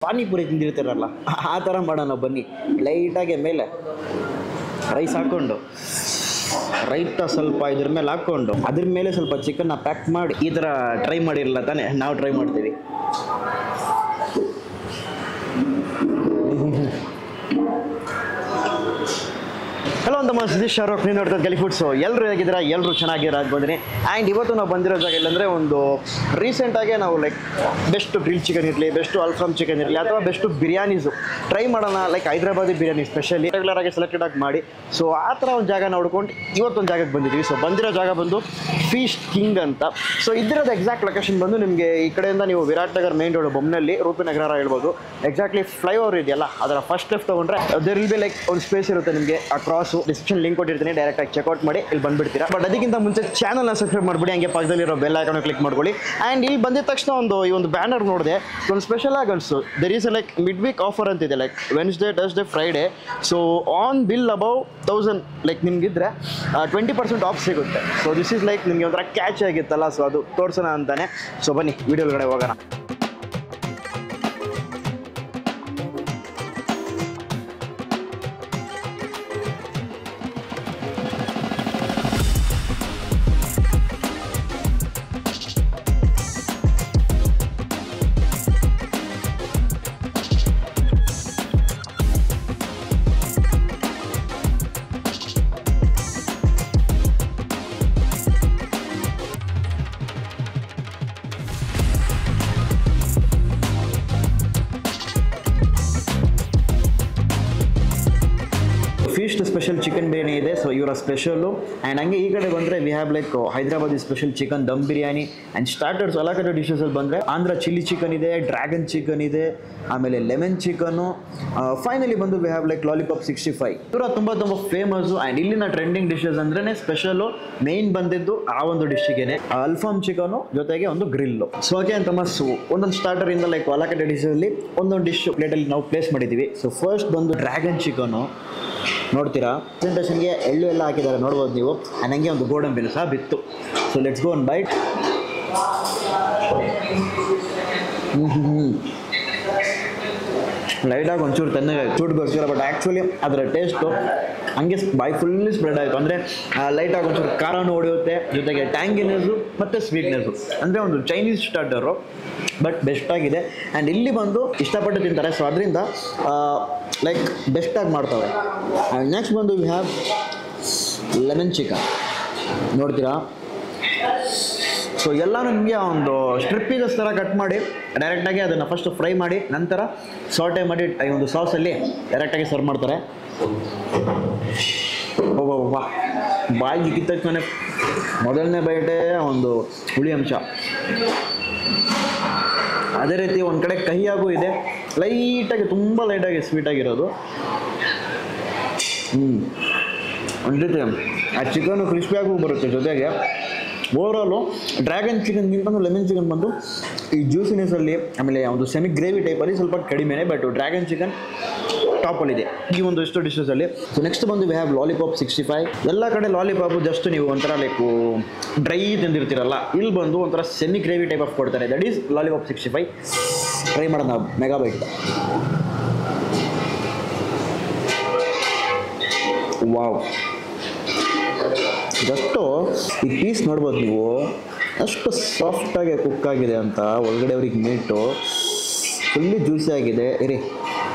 ಪಾನಿಪುರಿ ತಿಂದಿರ್ತಾರಲ್ಲ ಆ ಥರ ಮಾಡೋಣ ಬನ್ನಿ. ಲೈಟಾಗಿ ಮೇಲೆ ರೈಸ್ ಹಾಕ್ಕೊಂಡು ರೈತ ಸ್ವಲ್ಪ ಇದ್ರ ಮೇಲೆ ಹಾಕ್ಕೊಂಡು ಅದ್ರ ಮೇಲೆ ಸ್ವಲ್ಪ ಚಿಕನ್ನ ಪ್ಯಾಕ್ ಮಾಡಿ ಈ ಥರ ಟ್ರೈ ಮಾಡಿರಲ್ಲ ತಾನೇ, ನಾವು ಟ್ರೈ ಮಾಡ್ತೀವಿ. ಹಲೋ ಅಂತ ಸತೀಶ್ ಶಾರುಖ್, ನೀವು ನೋಡ್ತಾ ಗೆಲಿ ಫುಡ್ಸು. ಎಲ್ಲರೂ ಹೇಗಿದ್ದೀರಾ? ಎಲ್ಲರೂ ಚೆನ್ನಾಗಿರೋ ಬಂದಿನಿ. ಆ್ಯಂಡ್ ಇವತ್ತು ನಾವು ಬಂದಿರೋ ಜಾಗ ಇಲ್ಲಂದರೆ ಒಂದು ರೀಸೆಂಟಾಗೆ ನಾವು ಲೈಕ್ ಬೆಸ್ಟ್ ಗ್ರಿಲ್ ಚಿಕನ್ ಇರಲಿ, ಬೆಸ್ಟು ಅಲ್ಫಾಮ್ ಚಿಕನ್ ಇರಲಿ, ಅಥವಾ ಬೆಸ್ಟು ಬಿರಿಯಾನೀಸು ಟ್ರೈ ಮಾಡೋಣ. ಲೈಕ್ ಹೈದ್ರಾಬಾದಿ ಬಿರಿಯಾನಿ ಸ್ಪೆಷಲಿ ರೆಗ್ಯುಲರಾಗಿ ಸೆಲೆಕ್ಟೆಡ್ ಆಗಿ ಮಾಡಿ. ಸೊ ಆ ಥರ ಒಂದು ಜಾಗ ನೋಡ್ಕೊಂಡು ಇವತ್ತೊಂದು ಜಾಗಕ್ಕೆ ಬಂದಿದ್ದೀವಿ. ಸೊ ಬಂದಿರೋ ಜಾಗ ಬಂದು ಫೀಸ್ಟ್ ಕಿಂಗ್ ಅಂತ. ಸೊ ಇದ್ದಿರೋದು ಎಕ್ಸಾಕ್ಟ್ ಲೊಕೇಶನ್ ಬಂದು ನಿಮಗೆ ಈ ಕಡೆಯಿಂದ ನೀವು ವಿರಾಟ್ ನಗರ್ ಮೇನ್ ರೋಡ್ ಬೊಮ್ಮನಲ್ಲಿ ರೂಪಿ ನಗರ ಹೇಳ್ಬೋದು. ಎಕ್ಸಾಕ್ಟ್ಲಿ ಫ್ಲೈಓವರ್ ಇದೆಯಲ್ಲ, ಅದರ ಫಸ್ಟ್ ಲೆಫ್ಟ್ ತೊಗೊಂಡ್ರೆ ದೇರ್ ವಿಲ್ ಬಿ ಲೈಕ್ ಒಂದು ಸ್ಪೇಸ್ ಇರುತ್ತೆ ನಿಮಗೆ. ಆ ಕ್ರಾಸು ಡಿಸ್ಕ್ರಿಪ್ಷನ್ ಲಿಂಕ್ ಕೊಟ್ಟಿರ್ತೀನಿ, ಡೈರೆಕ್ಟಾಗಿ ಚೆಕ್ಔಟ್ ಮಾಡಿ ಇಲ್ಲಿ ಬಂದುಬಿಡ್ತೀರಾ. ಬಟ್ ಅದಕ್ಕಿಂತ ಮುಂಚೆ ಚಾನಲ್ನ ಸಬ್ಸ್ಕ್ರೈಬ್ ಮಾಡಿಬಿಡಿ, ಹಂಗೆ ಪಕ್ಕದಲ್ಲಿರೋ ಬೆಲ್ ಐಕಾನ್ ಕ್ಲಿಕ್ ಮಾಡ್ಕೊಳ್ಳಿ. ಆ್ಯಂಡ್ ಇಲ್ಲಿ ಬಂದಿದ ತಕ್ಷಣ ಈ ಒಂದು ಬ್ಯಾನರ್ ನೋಡಿದೆ, ಒಂದು ಸ್ಪೆಷಲ್ ಆಗಿ ಅನಿಸ್ತು. There is like mid week offer ಅಂತಿದೆ, like Wednesday, Thursday, Friday. So on bill above 1000 like ನಿಮಗಿದ್ರೆ 20% ಆಫ್ ಸಿಗುತ್ತೆ. ಸೊ ದಿಸ್ ಈಸ್ ಲೈಕ್ ನಿಮಗೆ ಒಂಥರ ಕ್ಯಾಚ್ ಆಗಿತ್ತಲ್ಲ, ಸೊ ಅದು ತೋರಿಸೋಣ ಅಂತಾನೆ. ಸೊ ಬನ್ನಿ ವಿಡಿಯೋ ಒಳಗಡೆ ಹೋಗೋಣ. ಫೀಸ್ಟ್ ಸ್ಪೆಷಲ್ ಚಿಕನ್ ಬಿರಿಯಾನಿ ಇದೆ, ಸೊ ಇವರ ಸ್ಪೆಷಲು. ಆ್ಯಂಡ್ ಹಂಗೆ ಈ ಕಡೆ ಬಂದರೆ we have like Hyderabadi special chicken dum biryani. And starters ಎಲ್ಲ ಕಡೆ ಡಿಶಸಲ್ಲಿ ಬಂದರೆ ಆಂಧ್ರ ಚಿಲ್ಲಿ ಚಿಕನ್ ಇದೆ, ಡ್ರ್ಯಾಗನ್ ಚಿಕನ್ ಇದೆ, ಆಮೇಲೆ ಲೆಮನ್ ಚಿಕನ್ನು. ಫೈನಲಿ ಬಂದು ವಿ ಹ್ಯಾವ್ ಲೈಕ್ ಲಾಲಿಪಾಪ್ 65. ಇವರ ತುಂಬ ಫೇಮಸ್ಸು. ಆ್ಯಂಡ್ ಇಲ್ಲಿನ ಟ್ರೆಂಡಿಂಗ್ ಡಿಶಸ್ ಅಂದ್ರೇ ಸ್ಪೆಷಲು. ಮೇನ್ ಬಂದಿದ್ದು ಆ ಒಂದು ಡಿಶ್ಶಿಗೆ ಅಲ್ಫಾಮ್ ಚಿಕನು ಜೊತೆಗೆ ಒಂದು ಗ್ರಿಲ್ಲು. ಸೊ ಓಕೆ ಅಂತ ಮಸ್ಸು ಒಂದೊಂದು ಸ್ಟಾರ್ಟರಿಂದ ಲೈಕ್ ಎಲ್ಲ ಕಡೆ ಡಿಶಲ್ಲಿ ಒಂದೊಂದು ಡಿಶ್ ಪ್ಲೇಟಲ್ಲಿ ನಾವು ಪ್ಲೇಸ್ ಮಾಡಿದ್ದೀವಿ. ಸೊ ಫಸ್ಟ್ ಬಂದು ಡ್ರ್ಯಾಗನ್ ಚಿಕನು ನೋಡ್ತೀರಾ, ಪ್ರೆಸೆಂಟೇಷನ್ಗೆ ಎಳ್ಳು ಎಲ್ಲ ಹಾಕಿದ್ದಾರೆ ನೋಡ್ಬೋದು ನೀವು. ನನಗೆ ಒಂದು ಗೋಡಂಬಿನೂ ಸಹ ಬಿತ್ತು. So let's go one bite. ಲೈಟಾಗಿ ಒಂಚೂರು ತಣ್ಣಗೆ ಚೂಟ್ಗೋಸ್ಕರ, ಬಟ್ ಆ್ಯಕ್ಚುಲಿ ಅದರ ಟೇಸ್ಟು ಹಂಗೆ ಬಾಯಿ ಫುಲ್ಲಿ ಸ್ಪ್ರೆಡ್ ಆಯಿತು. ಅಂದರೆ ಲೈಟಾಗಿ ಒಂಚೂರು ಖಾರನೂ ಹೊಡೆಯುತ್ತೆ, ಜೊತೆಗೆ ಟ್ಯಾಂಗಿನೆಸ್ಸು ಮತ್ತು ಸ್ವೀಟ್ನೆಸ್ಸು. ಅಂದರೆ ಒಂದು ಚೈನೀಸ್ ಸ್ಟಾರ್ಟರು, ಬಟ್ ಬೆಸ್ಟಾಗಿದೆ. ಆ್ಯಂಡ್ ಇಲ್ಲಿ ಬಂದು ಇಷ್ಟಪಟ್ಟು ತಿಂತಾರೆ, ಸೊ ಅದರಿಂದ ಲೈಕ್ ಬೆಸ್ಟಾಗಿ ಮಾಡ್ತವೆ. ಆ್ಯಂಡ್ ನೆಕ್ಸ್ಟ್ ಬಂದು ವಿ ಹ್ಯಾವ್ ಲೆಮನ್ ಚಿಕನ್ ನೋಡ್ತೀರಾ. ಸೊ ಎಲ್ಲ ನಿಮಗೆ ಒಂದು ಸ್ಟ್ರಿಪ್ ಪೀಸಸ್ ಥರ ಕಟ್ ಮಾಡಿ ಡೈರೆಕ್ಟಾಗಿ ಅದನ್ನು ಫಸ್ಟ್ ಫ್ರೈ ಮಾಡಿ ನಂತರ ಸಾಟೆ ಮಾಡಿ ಈ ಒಂದು ಸಾಸಲ್ಲಿ ಡೈರೆಕ್ಟಾಗಿ ಸರ್ವ್ ಮಾಡ್ತಾರೆ. ವಾ ಬಾಯಿಗೆ ಇಕ್ಕಿದ ತಕ್ಷಣ ಮೊದಲನೇ ಬೈಟೇ ಒಂದು ಹುಳಿ ಅಂಶ. ಅದೇ ರೀತಿ ಒಂದು ಕಡೆ ಕಹಿಯಾಗೂ ಇದೆ, ಲೈಟಾಗಿ ತುಂಬ ಲೈಟಾಗಿ ಸ್ವೀಟಾಗಿರೋದು. ಒಂದು ರೀತಿ ಆ ಚಿಕನ್ನು ಕ್ರಿಸ್ಪಿಯಾಗೂ ಬರುತ್ತೆ. ಜೊತೆಗೆ ಓವರಾಲು ಡ್ರ್ಯಾಗನ್ ಚಿಕನ್ಗಿಂತ ಲೆಮನ್ ಚಿಕನ್ ಬಂದು ಈ ಜ್ಯೂಸಿನೆಸ್ಸಲ್ಲಿ, ಆಮೇಲೆ ಒಂದು ಸೆಮಿ ಗ್ರೇವಿ ಟೈಪಲ್ಲಿ ಸ್ವಲ್ಪ ಕಡಿಮೆನೇ, ಬಟ್ ಡ್ರ್ಯಾಗನ್ ಚಿಕನ್ ಟಾಪಲ್ಲಿದೆ ಈ ಒಂದು ಇಷ್ಟು ಡಿಶಸಲ್ಲಿ. ಸೊ ನೆಕ್ಸ್ಟ್ ಬಂದು ವಿ ಹ್ಯಾವ್ ಲಾಲಿಪಾಪ್ 65. ಎಲ್ಲ ಕಡೆ ಲಾಲಿಪಾಪು ಜಸ್ಟ್ ನೀವು ಒಂಥರ ಲೈಕು ಡ್ರೈ ತಿಂದಿರ್ತೀರಲ್ಲ, ಇಲ್ಲಿ ಬಂದು ಒಂಥರ ಸೆಮಿ ಗ್ರೇವಿ ಟೈಪ್ ಆಫ್ ಕೊಡ್ತಾರೆ. That is lollipop 65. ಟ್ರೈ ಮಾಡೋಣ ಮೆಗಾ ಬೈಟ್. ವಾವ್, ಜಸ್ಟು ಈ ಪೀಸ್ ನೋಡ್ಬೋದು ನೀವು, ಅಷ್ಟು ಸಾಫ್ಟಾಗಿ ಕುಕ್ ಆಗಿದೆ ಅಂತ. ಒಳಗಡೆ ಅವ್ರಿಗೆ ಮೀಟು ಫುಲ್ಲಿ ಜ್ಯೂಸಿ ಆಗಿದೆ. ಇರಿ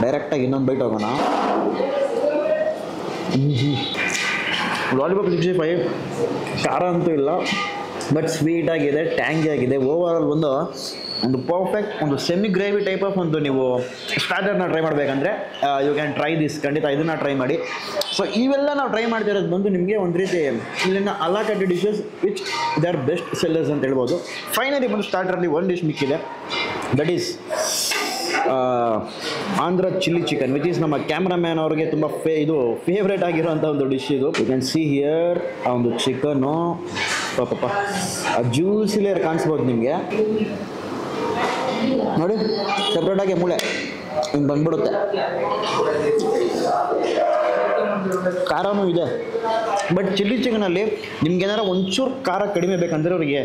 ಡೈರೆಕ್ಟಾಗಿ ಇನ್ನೊಂದು ಬೈಟ್ ಹೋಗೋಣ. ಲಾಲಿಪಾಪ್ 65 ಖಾರ ಅಂತೂ ಇಲ್ಲ, ಬಟ್ ಸ್ವೀಟಾಗಿದೆ, ಟ್ಯಾಂಗಿ ಆಗಿದೆ. ಓವರಾಲ್ ಒಂದು ಪರ್ಫೆಕ್ಟ್ ಒಂದು ಸೆಮಿ ಗ್ರೇವಿ ಟೈಪ್ ಆಫ್ ಒಂದು ನೀವು ಸ್ಟಾರ್ಟರ್ನ ಟ್ರೈ ಮಾಡಬೇಕಂದ್ರೆ ಯು ಕ್ಯಾನ್ ಟ್ರೈ ದಿಸ್. ಖಂಡಿತ ಇದನ್ನು ಟ್ರೈ ಮಾಡಿ. ಸೊ ಇವೆಲ್ಲ ನಾವು ಟ್ರೈ ಮಾಡ್ತಿರೋದು ಬಂದು ನಿಮಗೆ ಒಂದು ರೀತಿ ಇಲ್ಲಿನ ಅಲಾಕಟ್ಟಿ dishes which they are best sellers ಅಂತ ಹೇಳ್ಬೋದು. ಫೈನಲಿ ಬಂದು ಸ್ಟಾರ್ಟರಲ್ಲಿ ಒಂದು ಡಿಶ್ ಮಿಕ್ಕಿದೆ, that is Andhra chilli chicken, which is ನಮ್ಮ ಕ್ಯಾಮ್ರಾಮ್ಯಾನ್ ಅವ್ರಿಗೆ ತುಂಬ ಫೇವ್ರೇಟ್ ಆಗಿರೋಂಥ ಒಂದು ಡಿಶ್ ಇದು. ಯು ಕ್ಯಾನ್ ಸಿ ಹಿಯರ್ ಆ ಒಂದು ಚಿಕನ್ನು ಪಾಪ ಆ ಜ್ಯೂಸಿ ಲೇಯರ್ ಕಾಣಿಸ್ಬೋದು ನಿಮಗೆ ನೋಡಿ. ಸಪ್ರೇಟಾಗಿ ಮೂಳೆ ಹಿಂಗೆ ಬಂದ್ಬಿಡುತ್ತೆ. ಖಾರನೂ ಇದೆ. ಬಟ್ ಚಿಲ್ಲಿ ಚಿಕನಲ್ಲಿ ನಿಮ್ಗೆ ಏನಾರ ಒಂಚೂರು ಖಾರ ಕಡಿಮೆ ಬೇಕಂದರೆ ಅವರಿಗೆ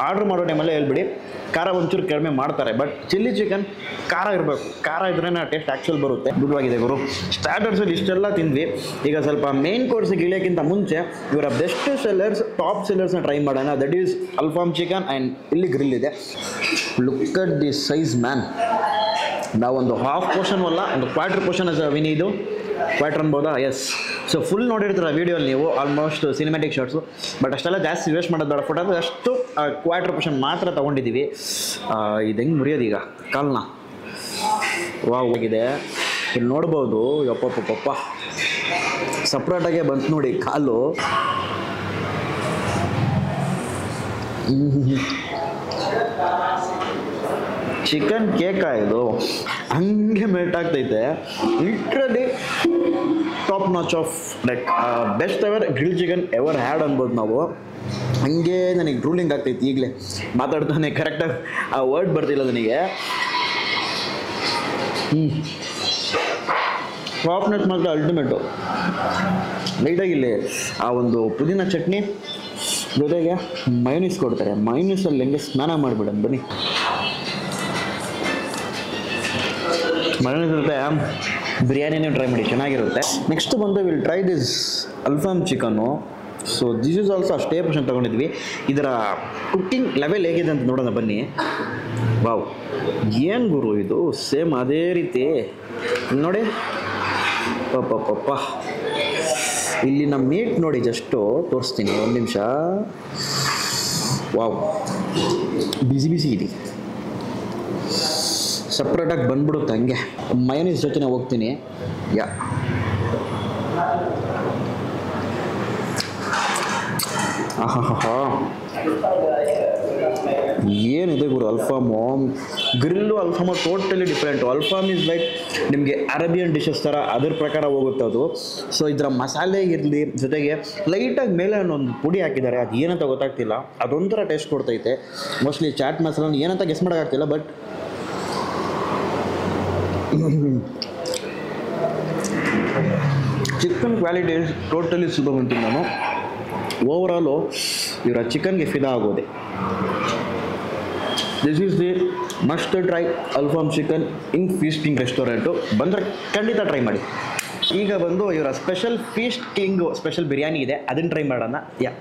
ಆರ್ಡ್ರ್ ಮಾಡೋ ಟೈಮಲ್ಲೇ ಹೇಳ್ಬಿಡಿ, ಖಾರ ಒಂಚೂರು ಕಡಿಮೆ ಮಾಡ್ತಾರೆ. ಬಟ್ ಚಿಲ್ಲಿ ಚಿಕನ್ ಖಾರ ಇರಬೇಕು, ಖಾರ ಇದ್ರೇ ಟೇಸ್ಟ್ ಆ್ಯಕ್ಚುಲ್ ಬರುತ್ತೆ. ಗುಡ್ವಾಗಿದೆ ಗುರು. ಸ್ಟಾರ್ಟರ್ಸಲ್ಲಿ ಇಷ್ಟೆಲ್ಲ ತಿಂದ್ವಿ. ಈಗ ಸ್ವಲ್ಪ ಮೇನ್ ಕೋರ್ಸಿಗೆ ಇಳಿಯೋಕ್ಕಿಂತ ಮುಂಚೆ ಇವರ ಬೆಸ್ಟ್ ಸೆಲ್ಲರ್ಸ್, ಟಾಪ್ ಸೆಲ್ಲರ್ಸ್ನ ಟ್ರೈ ಮಾಡೋಣ. That is alfaham chicken and ಇಲ್ಲಿ ಗ್ರಿಲ್ ಇದೆ. Look at the size man. ನಾವೊಂದು ಹಾಫ್ ಪೋರ್ಷನ್ ಅಲ್ಲ, ಒಂದು ಕ್ವಾರ್ಟರ್ ಪೋರ್ಷನ್ ವಿನಿ, ಇದು ಕ್ವಾರ್ಟರ್ ಅನ್ಬೋದಾ? ಎಸ್. ಸೊ ಫುಲ್ ನೋಡಿರ್ತೀರ ವೀಡಿಯೋಲಿ ನೀವು, ಆಲ್ಮೋಸ್ಟ್ ಸಿನಿಮ್ಯಾಟಿಕ್ ಶಾರ್ಟ್ಸು. ಬಟ್ ಅಷ್ಟೆಲ್ಲ ಜಾಸ್ತಿ ವೇಸ್ಟ್ ಮಾಡೋದು ಬೇಡ. ಫೋಟೋ ಅಷ್ಟು ಕ್ವಾರ್ಟರ್ ಪೋರ್ಷನ್ ಮಾತ್ರ ತೊಗೊಂಡಿದ್ದೀವಿ. ಇದು ಹೆಂಗೆ ಮುರಿಯೋದು ಈಗ ಕಾಲನ್ನ? ವಾವ್ ಆಗಿದೆ. ಇಲ್ಲಿ ನೋಡ್ಬೋದು. ಯಪ್ಪಪ್ಪಪ್ಪ, ಸಪ್ರೇಟಾಗೆ ಬಂತು ನೋಡಿ ಕಾಲು. ಚಿಕನ್ ಕೇಕಾ ಇದು? ಹಂಗೆ ಮೆಲ್ಟ್ ಆಗ್ತೈತೆ. Literally top notch of like best ever grill chicken ever had ಅನ್ಬೋದು ನಾವು. ಹಂಗೆ ನನಗೆ ರೂಲಿಂಗ್ ಆಗ್ತೈತಿ ಈಗಲೇ ಮಾತಾಡ್ತಾನೆ. ಕರೆಕ್ಟಾಗಿ ಆ ವರ್ಡ್ ಬರ್ತಿಲ್ಲ ನನಗೆ. ಸಾಫ್ಟ್ನೆಸ್ ಮಾತ್ರ ಅಲ್ಟಿಮೇಟು. ಲೈಟಾಗಿಲ್ಲಿ ಆ ಒಂದು ಪುದೀನ ಚಟ್ನಿ ಜೊತೆಗೆ ಮೈನೀಸ್ ಕೊಡ್ತಾರೆ. ಮೈನೀಸಲ್ಲಿ ಹೆಂಗೆ ಸ್ನಾನ ಮಾಡಿಬಿಡೋಣ ಬನ್ನಿ. ಮೈನೀಸ್ ಇರುತ್ತೆ, ಬಿರಿಯಾನಿನೇ ಟ್ರೈ ಮಾಡಿ, ಚೆನ್ನಾಗಿರುತ್ತೆ. ನೆಕ್ಸ್ಟ್ ಬಂದು ವಿಲ್ ಟ್ರೈ ದಿಸ್ ಅಲ್ಫಾಮ್ ಚಿಕನ್ನು. ಸೊ ದಿಸ್ ಈಸ್ ಆಲ್ಸೋ ಅಷ್ಟೇ ಪರ್ಸೆಂಟ್ ತೊಗೊಂಡಿದ್ವಿ. ಇದರ ಕುಕ್ಕಿಂಗ್ ಲೆವೆಲ್ ಹೇಗಿದೆ ಅಂತ ನೋಡೋಣ ಬನ್ನಿ. ವಾವ್, ಏನು ಗುರು ಇದು? ಸೇಮ್ ಅದೇ ರೀತಿ ನೋಡಿ. ಪಪ್ಪ, ಇಲ್ಲಿ ನಮ್ಮ ಮೀಟ್ ನೋಡಿ, ಜಸ್ಟು ತೋರಿಸ್ತೀನಿ ಒಂದು ನಿಮಿಷ. ವಾವ್, ಬಿಸಿ ಬಿಸಿ ಇದೆ, ಸಪ್ರೇಟಾಗಿ ಬಂದ್ಬಿಡುತ್ತೆ ಹಂಗೆ. ಮಯೋನೀಸ್ ಜೊತೆ ಹೋಗ್ತೀನಿ. ಯಾ, ಆಹಾ, ಏನಿದೆ ಗುರು alfaham. Grill alfaham totally different. Alfaham is like ನಿಮಗೆ ಅರೇಬಿಯನ್ ಡಿಶಸ್ ಥರ, ಅದ್ರ ಪ್ರಕಾರ ಹೋಗುತ್ತೆ ಅದು. ಸೊ ಇದರ ಮಸಾಲೆ ಇರಲಿ, ಜೊತೆಗೆ ಲೈಟಾಗಿ ಮೇಲೆ ಒಂದು ಪುಡಿ ಹಾಕಿದ್ದಾರೆ, ಅದು ಏನಂತ ಗೊತ್ತಾಗ್ತಿಲ್ಲ, ಅದೊಂಥರ ಟೇಸ್ಟ್ ಕೊಡ್ತೈತೆ. ಮೋಸ್ಟ್ಲಿ ಚಾಟ್ ಮಸಾಲ ಏನಂತ ಗೆಸ್ ಮಾಡೋಕ್ಕಾಗ್ತಿಲ್ಲ. But chicken quality totally super ಅಂತೀನಿ ನಾನು. ಓವರಾಲು ಇವರ ಚಿಕನ್ಗೆ ಫಿದಾ ಆಗೋದೆ. This is the must try alfaham chicken in feasting restaurant. ಬಂದರೆ ಖಂಡಿತ ಟ್ರೈ ಮಾಡಿ. ಈಗ ಬಂದು ಇವರ ಸ್ಪೆಷಲ್ ಫೀಸ್ಟಿಂಗು ಸ್ಪೆಷಲ್ ಬಿರಿಯಾನಿ ಇದೆ, ಅದನ್ನು ಟ್ರೈ ಮಾಡೋಣ. Yeah,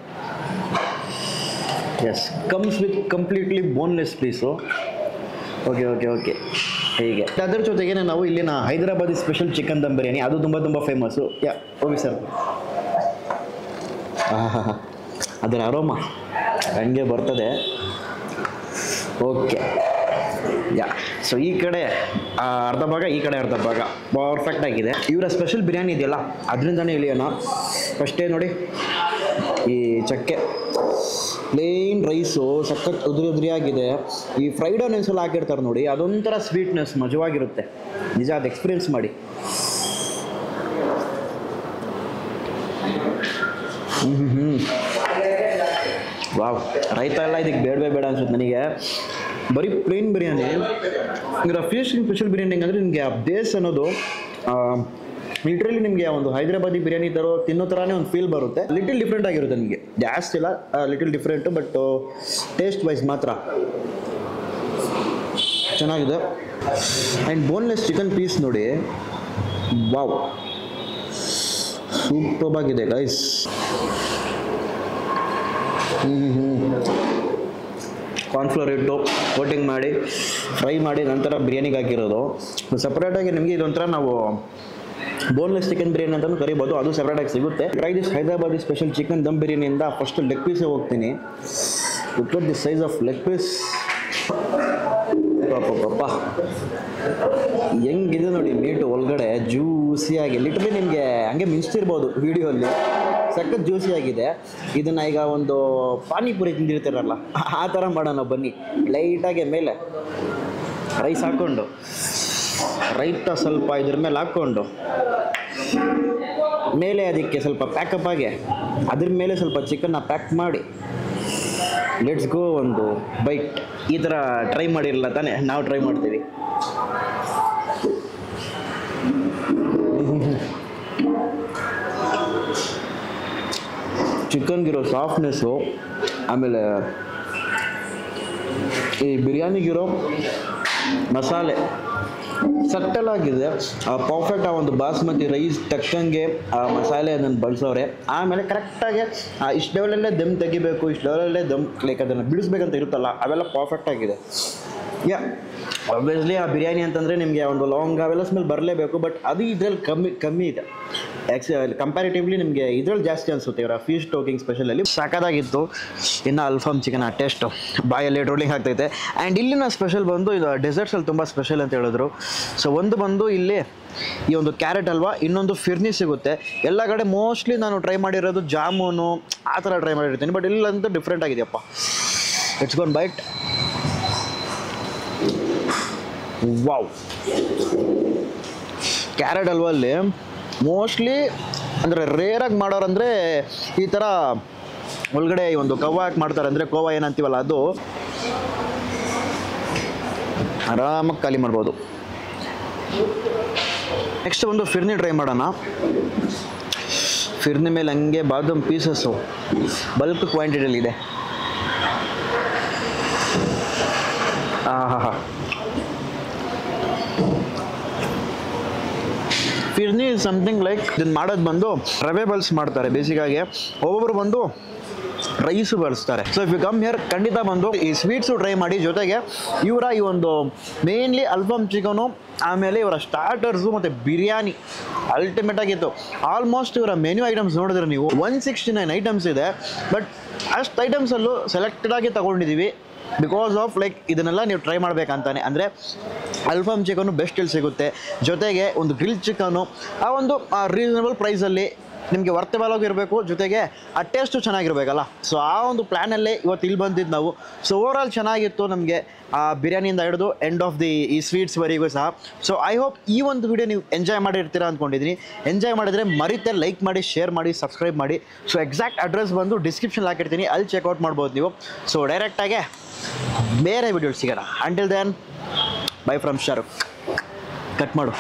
yes, comes with completely boneless piece. Okay ಹೀಗೆ. ಅದರ ಜೊತೆಗೆ ನಾವು ಇಲ್ಲಿನ ಹೈದರಾಬಾದಿ ಸ್ಪೆಷಲ್ ಚಿಕನ್ ದಮ್ ಬಿರಿಯಾನಿ, ಅದು ತುಂಬ ಫೇಮಸ್ಸು. ಯಾ, ಹೋಗಿ ಸರ್. ಅದರ ಅರೋಮ ಹಂಗೆ ಬರ್ತದೆ. ಓಕೆ, ಯಾ. ಸೊ ಈ ಕಡೆ ಅರ್ಧ ಭಾಗ, ಈ ಕಡೆ ಅರ್ಧ ಭಾಗ ಪರ್ಫೆಕ್ಟ್ ಆಗಿದೆ. ಇವರ ಸ್ಪೆಷಲ್ ಬಿರಿಯಾನಿ ಇದೆಯಲ್ಲ, ಅದರಿಂದನೇ ಇಳಿಯೋಣ. ಫಸ್ಟೇ ನೋಡಿ ಈ ಚಕ್ಕೆ, ಪ್ಲೇನ್ ರೈಸು ಸಖತ್ ಉದುರಿಯಾಗಿದೆ. ಈ ಫ್ರೈಡ್ ಆನಿಯನ್ಸ್ ಎಲ್ಲ ಹಾಕಿರ್ತಾರೆ ನೋಡಿ, ಅದೊಂಥರ ಸ್ವೀಟ್ನೆಸ್ ಮಜವಾಗಿರುತ್ತೆ. ನಿಜ, ಅದು ಎಕ್ಸ್ಪೀರಿಯನ್ಸ್ ಮಾಡಿ. ವಾವ್, ರೈತ ಎಲ್ಲ ಇದಕ್ಕೆ ಬೇಡ ಅನ್ಸುತ್ತೆ ನನಗೆ. ಬರೀ ಪ್ಲೇನ್ ಬಿರಿಯಾನಿ. ಇವರ ಫೀಸ್ಟಿಂಗ್ ಸ್ಪೆಷಲ್ ಬಿರಿಯಾನಿ ಹೆಂಗಂದರೆ ನಿಮಗೆ ಆ ಬೇಸ್ ಅನ್ನೋದು ಲಿಟ್ರಲಿ ನಿಮಗೆ ಒಂದು ಹೈದರಾಬಾದಿ ಬಿರಿಯಾನಿ ತಿನ್ನೋ ಥರನೇ ಒಂದು ಫೀಲ್ ಬರುತ್ತೆ. ಲಿಟಲ್ ಡಿಫ್ರೆಂಟ್ ಆಗಿರುತ್ತೆ ನಿಮಗೆ, ಜಾಸ್ತಿ ಇಲ್ಲ, little different. But taste wise ಮಾತ್ರ ಚೆನ್ನಾಗಿದೆ. ಆ್ಯಂಡ್ ಬೋನ್ಲೆಸ್ ಚಿಕನ್ ಪೀಸ್ ನೋಡಿ, ವಾವ್, ಸೂಪರ್ ಆಗಿದೆ ಗೈಸ್. ಕಾರ್ನ್ಫ್ಲೋರ್ ಇಟ್ಟು ಕೋಟಿಂಗ್ ಮಾಡಿ ಫ್ರೈ ಮಾಡಿ ನಂತರ ಬಿರಿಯಾನಿಗೆ ಹಾಕಿರೋದು. ಸಪ್ರೇಟಾಗಿ ನಿಮಗೆ ಇದೊಂಥರ ನಾವು ಬೋನ್ಲೆಸ್ ಚಿಕನ್ ಬಿರಿಯಾನಿ ಅಂತಲೂ ಕರಿಬೋದು, ಅದು ಸಪ್ರೇಟಾಗಿ ಸಿಗುತ್ತೆ. Try this Hyderabadi special chicken dum ಬಿರಿಯಾನಿಯಿಂದ ಫಸ್ಟ್ ಲೆಗ್ ಪೀಸೇ ಹೋಗ್ತೀನಿ. Look at the size of leg piece. ಪಾಪ ಹೆಂಗಿದೆ ನೋಡಿ ಮೀಟು ಒಳಗಡೆ ಜ್ಯೂಸಿಯಾಗಿ. ಲಿಟ್ರಲಿ ನಿಮಗೆ ಹಂಗೆ ಮಿಂಚ್ತಿರ್ಬೋದು ವಿಡಿಯೋಲ್ಲಿ, ಸಖತ್ ಜ್ಯೂಸಿಯಾಗಿದೆ. ಇದನ್ನು ಈಗ ಒಂದು ಪಾನಿಪುರಿ ತಿಂದಿರ್ತೀರಲ್ಲ, ಆ ಥರ ಮಾಡೋಣ ಬನ್ನಿ. ಲೈಟಾಗಿ ಮೇಲೆ ರೈಸ್ ಹಾಕ್ಕೊಂಡು, ರೈತ ಸ್ವಲ್ಪ ಇದ್ರ ಮೇಲೆ ಹಾಕ್ಕೊಂಡು, ಮೇಲೆ ಅದಕ್ಕೆ ಸ್ವಲ್ಪ ಪ್ಯಾಕಪ್ ಆಗಿ ಅದ್ರ ಮೇಲೆ ಸ್ವಲ್ಪ ಚಿಕನ್ನ ಪ್ಯಾಕ್ ಮಾಡಿ, ಲೆಟ್ಸ್ ಗೋ ಒಂದು ಬೈಟ್. ಈ ಥರ ಟ್ರೈ ಮಾಡಿರಲ್ಲ ತಾನೇ, ನಾವು ಟ್ರೈ ಮಾಡ್ತೀವಿ. ಚಿಕನ್ಗಿರೋ ಸಾಫ್ಟ್ನೆಸ್ಸು, ಆಮೇಲೆ ಈ ಬಿರಿಯಾನಿಗಿರೋ ಮಸಾಲೆ ಸಟ್ಟಲ್ ಆಗಿದೆ. ಪರ್ಫೆಕ್ಟ್ ಆ ಒಂದು ಬಾಸ್ಮತಿ ರೈಸ್ ತಕ್ಕಂಗೆ ಆ ಮಸಾಲೆ ಅದನ್ನು ಬಳಸೋರೆ. ಆಮೇಲೆ ಕರೆಕ್ಟಾಗಿ ಇಷ್ಟು ಲೆವೆಲಲ್ಲೇ ದಮ್ ತೆಗಿಬೇಕು, ಇಷ್ಟು ಲೆವೆಲಲ್ಲೇ ದಮ್ ಲೈಕ್ ಅದನ್ನು ಬಿಡಿಸ್ಬೇಕಂತ ಇರುತ್ತಲ್ಲ, ಅವೆಲ್ಲ ಪರ್ಫೆಕ್ಟ್ ಆಗಿದೆ. ಆಬ್ವಿಯಸ್ಲಿ ಆ ಬಿರಿಯಾನಿ ಅಂತಂದರೆ ನಿಮಗೆ ಒಂದು ಲಾಂಗ್ ಅವೆಲ್ಲ ಸ್ಮೆಲ್ ಬರಲೇಬೇಕು, ಬಟ್ ಅದು ಇದರಲ್ಲಿ ಕಮ್ಮಿ ಇದೆ. ಕಂಪ್ಯಾರಿಟಿವ್ಲಿ ನಿಮಗೆ ಇದರಲ್ಲಿ ಜಾಸ್ತಿ ಅನಿಸುತ್ತೆ ಇವರ ಫಿಶ್ ಟೋಕಿಂಗ್ ಸ್ಪೆಷಲಲ್ಲಿ. ಸಖತ್ತಾಗಿತ್ತು. ಇನ್ನು ಅಲ್ಫಾಮ್ ಚಿಕನ್ ಟೇಸ್ಟು ಬಾಯಲ್ಲಿ ರೋಲಿಂಗ್ ಆಗ್ತೈತೆ. ಆ್ಯಂಡ್ ಇಲ್ಲಿನ ಸ್ಪೆಷಲ್ ಬಂದು ಇದು ಡೆಸರ್ಟ್ಸಲ್ಲಿ ತುಂಬ ಸ್ಪೆಷಲ್ ಅಂತ ಹೇಳಿದ್ರು. ಸೊ ಒಂದು ಬಂದು ಇಲ್ಲಿ ಈ ಒಂದು ಕ್ಯಾರೆಟ್ ಹಲ್ವಾ, ಇನ್ನೊಂದು ಫಿರ್ನಿ ಸಿಗುತ್ತೆ. ಎಲ್ಲ ಕಡೆ ಮೋಸ್ಟ್ಲಿ ನಾನು ಟ್ರೈ ಮಾಡಿರೋದು ಜಾಮೂನು ಆ ಥರ ಟ್ರೈ ಮಾಡಿರ್ತೀನಿ, ಬಟ್ ಇಲ್ಲಂತೂ ಡಿಫ್ರೆಂಟ್ ಆಗಿದೆಯಪ್ಪ. It's gone bite. Wow, carrot ಹಲ್ವಲ್ಲಿ ಮೋಸ್ಟ್ಲಿ ಅಂದರೆ ರೇರಾಗಿ ಮಾಡೋರಂದರೆ ಈ ಥರ ಒಳಗಡೆ ಈ ಒಂದು ಕವ್ವ ಹಾಕಿ ಮಾಡ್ತಾರೆ, ಅಂದರೆ ಕೋವಾ ಏನಂತೀವಲ್ಲ ಅದು ಆರಾಮಾಗಿ ಖಾಲಿ ಮಾಡ್ಬೋದು. ನೆಕ್ಸ್ಟ್ ಒಂದು ಫಿರ್ನಿ ಟ್ರೈ ಮಾಡೋಣ. ಫಿರ್ನಿ ಮೇಲೆ ಹಂಗೆ ಬಾದಾಮ್ ಪೀಸಸ್ಸು ಬಲ್ಕ್ ಕ್ವಾಂಟಿಟಿಯಲ್ಲಿದೆ. ಹಾಂ, ಫಿರ್ನಿ ಇಸ್ ಸಮಥಿಂಗ್ ಲೈಕ್ ಇದನ್ನು ಮಾಡೋದು ಬಂದು ರವೆ ಬಲ್ಸ್ ಮಾಡ್ತಾರೆ ಬೇಸಿಗಾಗಿ, ಒಬ್ಬೊಬ್ರು ಬಂದು ರೈಸು ಬಳಸ್ತಾರೆ. So if you come here ಖಂಡಿತ ಬಂದು ಈ ಸ್ವೀಟ್ಸು ಟ್ರೈ ಮಾಡಿ. ಜೊತೆಗೆ ಇವರ ಈ ಒಂದು ಮೇನ್ಲಿ ಅಲ್ಫಾಮ್ ಚಿಕನು, ಆಮೇಲೆ ಇವರ ಸ್ಟಾರ್ಟರ್ಸು ಮತ್ತು ಬಿರಿಯಾನಿ ಅಲ್ಟಿಮೇಟ್ ಆಗಿತ್ತು. ಆಲ್ಮೋಸ್ಟ್ ಇವರ ಮೆನ್ಯೂ ಐಟಮ್ಸ್ ನೋಡಿದ್ರೆ ನೀವು 169 ಐಟಮ್ಸ್ ಇದೆ. ಬಟ್ ಅಷ್ಟು ಐಟಮ್ಸಲ್ಲೂ ಸೆಲೆಕ್ಟೆಡ್ ಆಗಿ ತೊಗೊಂಡಿದ್ದೀವಿ ಬಿಕಾಸ್ ಆಫ್ ಲೈಕ್ ಇದನ್ನೆಲ್ಲ ನೀವು ಟ್ರೈ ಮಾಡಬೇಕಂತಾನೆ. ಅಂದರೆ ಅಲ್ಫಾಮ್ ಚಿಕನ್ನು ಬೆಸ್ಟ್ ಇಲ್ಲಿ ಸಿಗುತ್ತೆ, ಜೊತೆಗೆ ಒಂದು ಗ್ರಿಲ್ ಚಿಕನು ಆ ಒಂದು ರೀಸನಬಲ್ ಪ್ರೈಸಲ್ಲಿ ನಿಮಗೆ ವರ್ತೇಬಲ್ ಆಗಿರಬೇಕು, ಜೊತೆಗೆ ಆ ಟೇಸ್ಟು ಚೆನ್ನಾಗಿರಬೇಕಲ್ಲ. ಸೊ ಆ ಒಂದು ಪ್ಲ್ಯಾನಲ್ಲೇ ಇವತ್ತು ಇಲ್ಲಿ ಬಂದಿದ್ದು ನಾವು. ಸೊ ಓವರಾಲ್ ಚೆನ್ನಾಗಿತ್ತು ನಮಗೆ ಆ ಬಿರಿಯಾನಿಯಿಂದ ಹಿಡಿದು ಎಂಡ್ ಆಫ್ ದಿ ಈ ಸ್ವೀಟ್ಸ್ವರೆಗೂ ಸಹ. ಸೊ ಐ ಹೋಪ್ ಈ ಒಂದು ವಿಡಿಯೋ ನೀವು ಎಂಜಾಯ್ ಮಾಡಿರ್ತೀರಾ ಅಂದ್ಕೊಂಡಿದ್ದೀನಿ. ಎಂಜಾಯ್ ಮಾಡಿದರೆ ಮರಿತೆ ಲೈಕ್ ಮಾಡಿ, ಶೇರ್ ಮಾಡಿ, ಸಬ್ಸ್ಕ್ರೈಬ್ ಮಾಡಿ. ಸೊ ಎಕ್ಸಾಕ್ಟ್ ಅಡ್ರೆಸ್ ಬಂದು ಡಿಸ್ಕ್ರಿಪ್ಷನ್ ಹಾಕಿರ್ತೀನಿ, ಅಲ್ಲಿ ಚೆಕ್ಔಟ್ ಮಾಡ್ಬೋದು ನೀವು. ಸೊ ಡೈರೆಕ್ಟಾಗೆ ಬೇರೆ ವಿಡಿಯೋ ಸಿಗೋಣ. Until then bye from Shahrukh. Cut ಮಾಡು.